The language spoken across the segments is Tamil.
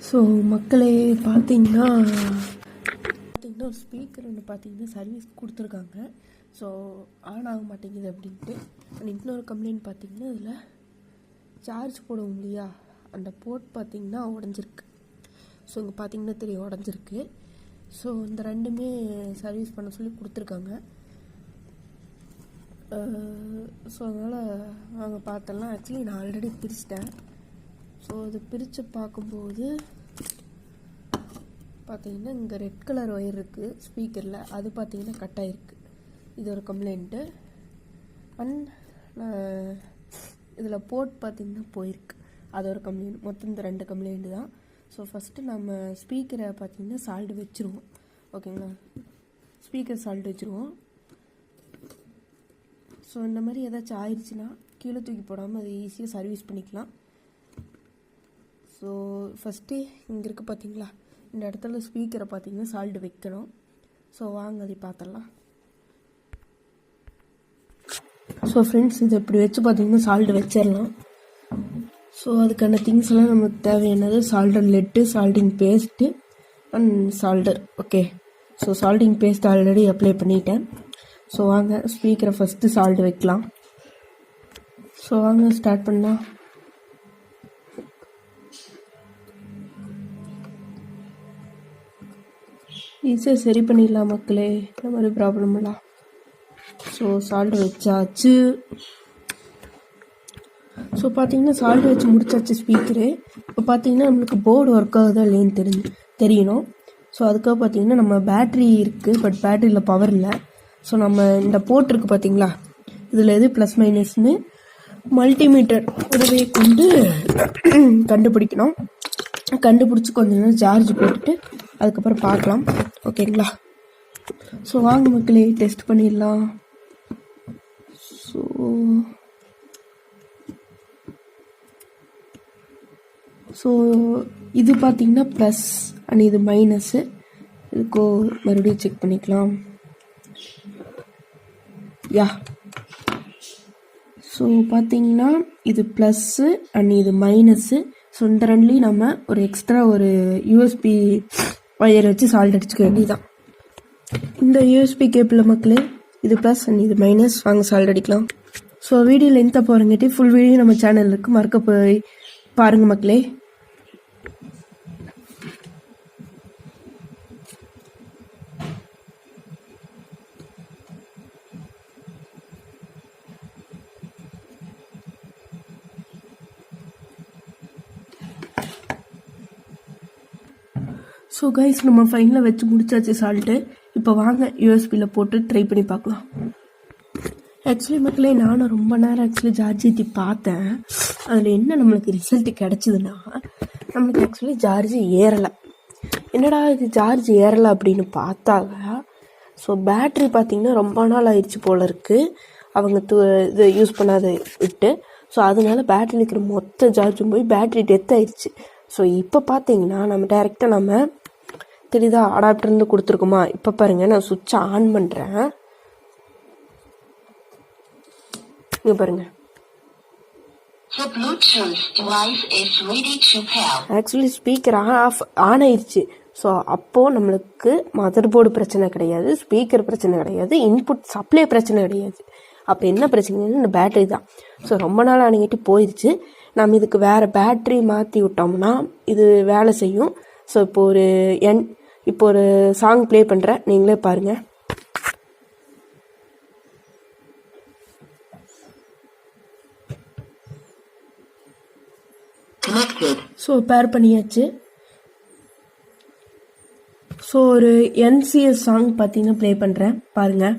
ஸோ மக்களே பார்த்தீங்கன்னா ஒரு ஸ்பீக்கர் ஒன்று பார்த்தீங்கன்னா சர்வீஸ் கொடுத்துருக்காங்க. ஸோ ஆன் ஆக மாட்டேங்குது அப்படின்ட்டு. அண்ட் இன்னொரு கம்ப்ளைண்ட் பார்த்தீங்கன்னா இதில் சார்ஜ் போடுவோம் இல்லையா, அந்த போர்ட் பார்த்தீங்கன்னா உடஞ்சிருக்கு. ஸோ இங்கே பார்த்தீங்கன்னா தெரியும் உடஞ்சிருக்கு. ஸோ இந்த ரெண்டுமே சர்வீஸ் பண்ண சொல்லி கொடுத்துருக்காங்க. ஸோ அதனால் நாங்கள் பார்த்தலாம். ஆக்சுவலி நான் ஆல்ரெடி பிரிச்சிட்டேன். ஸோ அது பிரித்து பார்க்கும்போது பார்த்தீங்கன்னா இங்கே ரெட் கலர் ஒயர் இருக்குது ஸ்பீக்கரில், அது பார்த்தீங்கன்னா கட் ஆகிருக்கு. இது ஒரு கம்ப்ளைண்ட்டு. அண்ட் இதில் போர்ட் பார்த்தீங்கன்னா போயிருக்கு, அது ஒரு கம்ப்ளைண்ட். மொத்தம் இந்த 2 கம்ப்ளைண்ட்டு தான். ஸோ ஃபஸ்ட்டு நம்ம ஸ்பீக்கரை பார்த்தீங்கன்னா சால்ட் வச்சுருவோம். ஓகேங்களா, ஸ்பீக்கர் சால்ட் வச்சுருவோம். ஸோ இந்த மாதிரி ஏதாச்சும் ஆயிடுச்சுன்னா கீழே தூக்கி போடாமல் அதை ஈஸியாக சர்வீஸ் பண்ணிக்கலாம். ஸோ ஃபஸ்ட்டு இங்கே இருக்குது பார்த்தீங்களா, இந்த இடத்துல ஸ்பீக்கரை பார்த்தீங்கன்னா சால்ட் வைக்கணும். ஸோ வாங்க அதை பார்த்துடலாம். ஸோ ஃப்ரெண்ட்ஸ், இதை இப்படி வச்சு பார்த்தீங்கன்னா சால்ட் வச்சிடலாம். ஸோ அதுக்கான திங்ஸ் எல்லாம் நமக்கு தேவையானது solder lead, soldering paste and solder. Okay, so soldering paste already apply பண்ணிட்டேன். ஸோ வாங்க ஸ்பீக்கரை ஃபஸ்ட்டு சால்ட் வைக்கலாம். ஸோ வாங்க ஸ்டார்ட் பண்ணலாம். ஈஸியாக சரி பண்ணிடலாம் மக்களே, இந்த மாதிரி ப்ராப்ளம் எல்லாம். ஸோ சால்ட் வச்சாச்சு. ஸோ பார்த்தீங்கன்னா சால்ட் வச்சு முடிச்சாச்சு ஸ்பீக்கரு. இப்போ பார்த்தீங்கன்னா நம்மளுக்கு போர்டு ஒர்க் ஆகுதா இல்லைன்னு தெரியணும். ஸோ அதுக்காக பார்த்தீங்கன்னா நம்ம பேட்ரி இருக்குது, பட் பேட்டரியில் பவர் இல்லை. ஸோ நம்ம இந்த போர்ட் இருக்குது பார்த்தீங்களா, இதில் எது ப்ளஸ் மைனஸ்னு மல்டிமீட்டர் உதவியை கொண்டு கண்டுபிடிக்கணும். கண்டுபிடிச்சி கொஞ்சம் நேரம் சார்ஜ் போட்டுட்டு அதுக்கப்புறம் பார்க்கலாம். ஓகேங்களா, ஸோ வாங்க மக்களே டெஸ்ட் பண்ணிடலாம். ஸோ இது பார்த்தீங்கன்னா ப்ளஸ் அண்ட் இது மைனஸ்ஸு. இதுக்கோ மறுபடியும் செக் பண்ணிக்கலாம். யா, ஸோ பார்த்தீங்கன்னா இது ப்ளஸ்ஸு அண்ட் இது மைனஸ்ஸு. ஸோ இந்த ரெண்டுலேயும் நம்ம ஒரு எக்ஸ்ட்ரா ஒரு யூஎஸ்பி ஒயர் வச்சு சால்ட் அடிச்சுக்க வேண்டியதான். இந்த யூஎஸ்பி கேபிளில் மக்களே இது ப்ளஸ் அண்ட் இது மைனஸ். வாங்க சால்ட் அடிக்கலாம். ஸோ வீடியோ லென்த்தாக போகிறங்காட்டி ஃபுல் வீடியோ நம்ம சேனலில் இருக்குது, மறக்க போய் பாருங்கள் மக்களே. ஸோ கைஸ், நம்ம ஃபைனலாக வச்சு முடிச்சாச்சு சால்ட்டு. இப்போ வாங்க யூஎஸ்பியில் போட்டு ட்ரை பண்ணி பார்க்கலாம். ஆக்சுவலி மக்களே நானும் ரொம்ப நேரம் சார்ஜ் ஏற்றி பார்த்தேன். அதில் என்ன நம்மளுக்கு ரிசல்ட் கிடச்சிதுன்னா, நம்மளுக்கு ஆக்சுவலி சார்ஜ் ஏறலை. என்னடா இது சார்ஜ் ஏறலை அப்படின்னு பார்த்தாங்க. ஸோ பேட்ரி பார்த்திங்கன்னா ரொம்ப நாள் ஆயிடுச்சு போல் இருக்குது, அவங்க இது யூஸ் பண்ணாத விட்டு. ஸோ அதனால பேட்டரியில் இருக்கிற மொத்த சார்ஜும் போய் பேட்ரி டெத் ஆயிடுச்சு. ஸோ இப்போ பார்த்தீங்கன்னா நம்ம டைரெக்டாக நம்ம தெரியுதா அடாப்டர் இருந்து கொடுத்துருக்குமா. இப்போ பாருங்கள், நான் சுவிட்சை ஆன் பண்ணுறேன். இங்கே பாருங்கள், ஆக்சுவலி ஸ்பீக்கர் ஆன் ஆயிடுச்சு. ஸோ அப்போது நம்மளுக்கு மதர் போர்டு பிரச்சனை கிடையாது, ஸ்பீக்கர் பிரச்சனை கிடையாது, இன்புட் சப்ளை பிரச்சனை கிடையாது. அப்போ என்ன பிரச்சனைன்னு இந்த பேட்டரி தான். ஸோ ரொம்ப நாள் அன்னைக்கிட்டு போயிடுச்சு. நம்ம இதுக்கு வேறு பேட்ரி மாற்றி விட்டோம்னா இது வேலை செய்யும். ஸோ இப்போ ஒரு சாங் ப்ளே பண்ணுறேன், நீங்களே பாருங்கள். ஸோ பேர் பண்ணியாச்சு. ஸோ ஒரு NCS சாங் பார்த்தீங்கன்னா ப்ளே பண்ணுறேன், பாருங்கள்.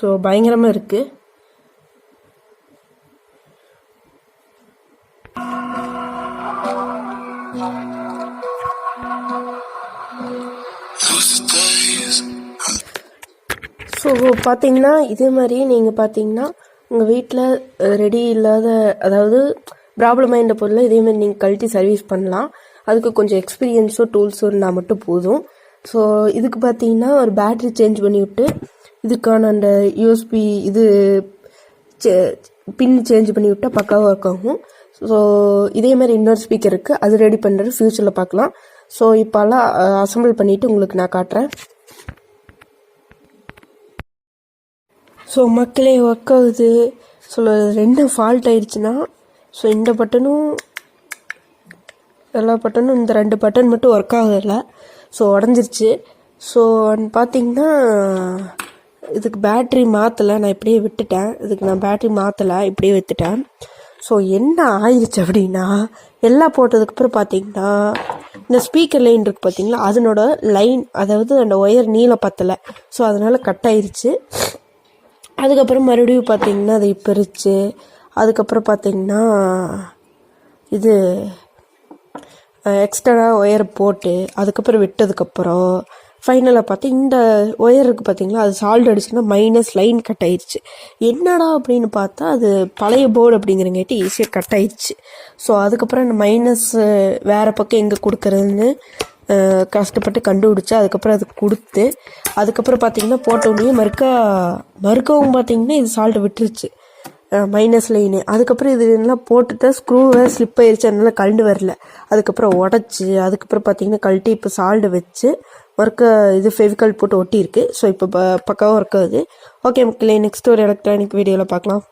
ஸோ பயங்கரமாக இருக்குது. ஸோ பார்த்தீங்கன்னா இதே மாதிரி நீங்கள் பார்த்தீங்கன்னா உங்கள் வீட்டில் ரெடி இல்லாத, அதாவது ப்ராப்ளம் ஆகின்ற பொருளை இதேமாதிரி நீங்கள் கழட்டி சர்வீஸ் பண்ணலாம். அதுக்கு கொஞ்சம் எக்ஸ்பீரியன்ஸோ டூல்ஸோ இருந்தால் மட்டும் போதும். ஸோ இதுக்கு பார்த்தீங்கன்னா ஒரு பேட்ரி சேஞ்ச் பண்ணிவிட்டு இதுக்கான அந்த யூஎஸ்பி இது பின் சேஞ்ச் பண்ணி விட்டால் பக்காவாக ஒர்க் ஆகும். ஸோ இதே மாதிரி இன்னொரு ஸ்பீக்கர் இருக்குது, அது ரெடி பண்ணுறது ஃப்யூச்சரில் பார்க்கலாம். ஸோ இப்போல்லாம் அசம்பிள் பண்ணிவிட்டு உங்களுக்கு நான் காட்டுறேன். ஸோ மக்களே ஒர்க் ஆகுது. ஸோ ரெண்டு ஃபால்ட் ஆயிடுச்சுன்னா ஸோ இந்த பட்டனும் எல்லா பட்டனும் இந்த 2 பட்டன் மட்டும் ஒர்க் ஆகலை. ஸோ உடஞ்சிருச்சு. ஸோ பார்த்தீங்கன்னா இதுக்கு பேட்ரி மாற்றலை, நான் இப்படியே விட்டுட்டேன். இதுக்கு நான் பேட்ரி மாற்றலை, இப்படியே விட்டுட்டேன். ஸோ என்ன ஆயிடுச்சு அப்படின்னா எல்லாம் போட்டதுக்கப்புறம் பார்த்தீங்கன்னா இந்த ஸ்பீக்கர் லைன் இருக்குது பார்த்தீங்களா, அதனோட லைன் அதாவது அந்த ஒயர் நீளம் பத்தலை. ஸோ அதனால் கட் ஆயிடுச்சு. அதுக்கப்புறம் மறுபடியும் பார்த்தீங்கன்னா அதை பிரித்து அதுக்கப்புறம் பார்த்தீங்கன்னா இது எக்ஸ்ட்ரா ஒயர் போட்டு அதுக்கப்புறம் விட்டதுக்கப்புறம் ஃபைனலாக பார்த்து இந்த ஒயர் இருக்குது பார்த்தீங்களா, அது சால்ட் அடிச்சுன்னா மைனஸ் லைன் கட் ஆயிடுச்சு. என்னடா அப்படின்னு பார்த்தா அது பழைய போர்டு அப்படிங்கிறங்காட்டி ஈஸியாக கட் ஆயிடுச்சு. ஸோ அதுக்கப்புறம் அந்த மைனஸ் வேறு பக்கம் எங்கே கொடுக்குறதுன்னு கஷ்டப்பட்டு கண்டுபிடிச்சி அதுக்கப்புறம் அது கொடுத்து அதுக்கப்புறம் பார்த்தீங்கன்னா போட்டோடனே மறுக்கவும் பார்த்தீங்கன்னா இது சால்ட்டை விட்டுருச்சு மைனஸ் லைனு. அதுக்கப்புறம் இது எல்லாம் போட்டுட்டு ஸ்க்ரூவை ஸ்லிப் ஆயிடுச்சு, அதனால கழண்டு வரல. அதுக்கப்புறம் உடச்சி அதுக்கப்புறம் பார்த்தீங்கன்னா கழட்டி இப்போ சால்ட்டை வச்சு இது ஃபெவிகால் போட்டு ஒட்டியிருக்கு. ஸோ இப்போ பக்காவாக ஒர்க் ஆகுது. ஓகே மக்களே, நெக்ஸ்ட் ஒரு எலக்ட்ரானிக் வீடியோவில் பார்க்கலாம்.